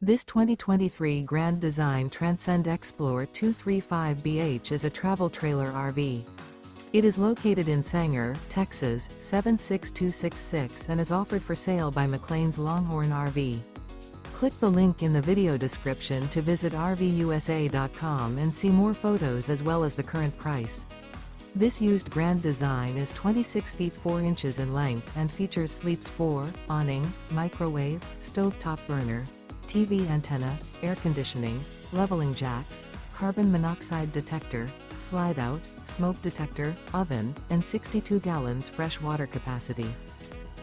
This 2023 Grand Design Transcend Xplor 235BH is a travel trailer RV. It is located in Sanger, Texas, 76266 and is offered for sale by McClain's Longhorn RV. Click the link in the video description to visit RVUSA.com and see more photos as well as the current price. This used Grand Design is 26 feet 4 inches in length and features sleeps 4, awning, microwave, stovetop burner, TV antenna, air conditioning, leveling jacks, carbon monoxide detector, slide-out, smoke detector, oven, and 62 gallons fresh water capacity.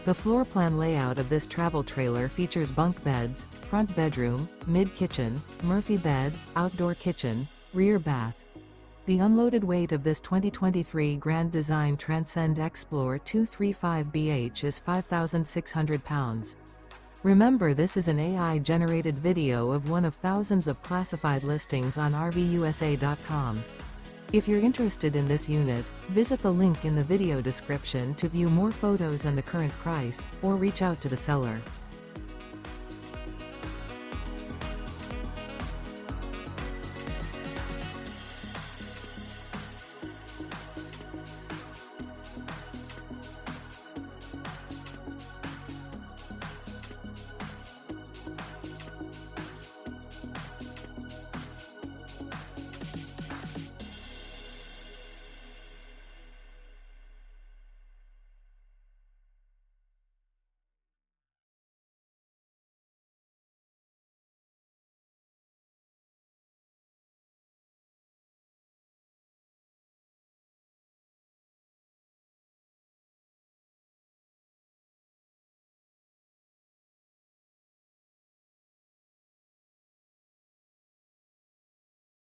The floor plan layout of this travel trailer features bunk beds, front bedroom, mid-kitchen, Murphy bed, outdoor kitchen, rear bath. The unloaded weight of this 2023 Grand Design Transcend Xplor 235BH is 5,600 pounds. Remember, this is an AI-generated video of one of thousands of classified listings on RVUSA.com. If you're interested in this unit, visit the link in the video description to view more photos and the current price, or reach out to the seller.